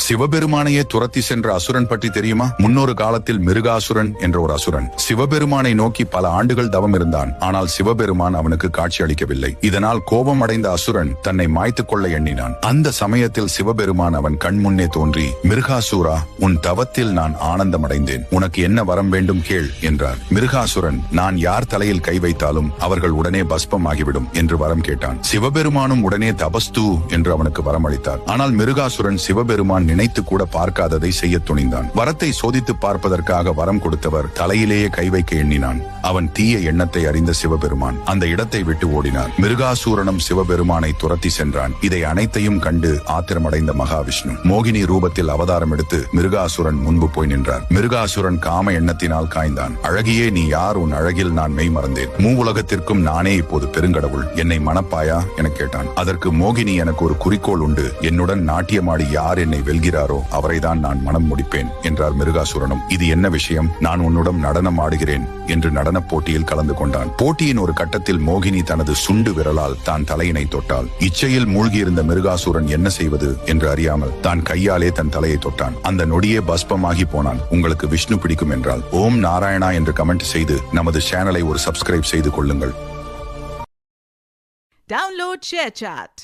சிவபெருமானையே துரத்தி சென்ற அசுரன் பற்றி தெரியுமா? முன்னொரு காலத்தில் மிருகாசுரன் என்ற ஒரு அசுரன் சிவபெருமானை நோக்கி பல ஆண்டுகள் தவம் இருந்தான். ஆனால் சிவபெருமான் அவனுக்கு காட்சி அளிக்கவில்லை. இதனால் கோபம் அடைந்த அசுரன் தன்னை மாய்த்துக் கொள்ள எண்ணினான். அந்த சமயத்தில் சிவபெருமான் அவன் கண் முன்னே தோன்றி, மிருகாசுரா, உன் தவத்தில் நான் ஆனந்தம் அடைந்தேன். உனக்கு என்ன வரம் வேண்டும் கேள் என்றார். மிருகாசுரன், நான் யார் தலையில் கை வைத்தாலும் அவர்கள் உடனே பஸ்பம் ஆகிவிடும் என்று வரம் கேட்டான். சிவபெருமானும் உடனே தபஸ்து என்று அவனுக்கு வரம் அளித்தார். ஆனால் மிருகாசுரன் சிவபெருமான் நினைத்து கூட பார்க்காததை செய்ய துணிந்தான். வரத்தை சோதித்து பார்ப்பதற்காக வரம் கொடுத்தவர் தலையிலேயே கை வைக்க எண்ணினான். அவன் தீய எண்ணத்தை அறிந்த சிவபெருமான் அந்த இடத்தை விட்டு ஓடினார். மிருகாசூரனும் சிவபெருமானை துரத்தி சென்றான். இதை அனைத்தையும் கண்டு ஆத்திரமடைந்த மகாவிஷ்ணு மோகினி ரூபத்தில் அவதாரம் எடுத்து மிருகாசுரன் முன்பு போய் நின்றார். மிருகாசுரன் காம எண்ணத்தினால் காய்ந்தான். அழகியே, நீ யார்? உன் அழகில் நான் மெய் மறந்தேன். மூவுலகத்திற்கும் நானே இப்போது பெருங்கடவுள். என்னை மணப்பாயா என கேட்டான். அதற்கு மோகினி, எனக்கு ஒரு குறிக்கோள் உண்டு. என்னுடன் நாட்டியமாடி யார் என்னை வெல்கிறாரோ அவரைதான் நான் மனம் முடிப்பேன் என்றார் மிருகாசுரனும். இது என்ன விஷயம்? நான் உன்னுடன் நடனம் ஆடுகிறேன் என்று நடன போட்டியில் கலந்து கொண்டான். போட்டியின் ஒரு கட்டத்தில் மோகினி தனது சுண்டு விரலால் தான் தலையினை தொட்டாள். இச்சையில் மூழ்கியிருந்த மிருகாசுரன் என்ன செய்வது என்று அறியாமல் தான் கையாலே தன் தலையை தொட்டான். அந்த நொடியே பஸ்பமாகி போனான். உங்களுக்கு விஷ்ணு பிடிக்கும் என்றால் ஓம் நாராயணா என்று கமெண்ட் செய்து நமது சேனலை ஒரு சப்ஸ்கிரைப் செய்து கொள்ளுங்கள். Download ShareChat.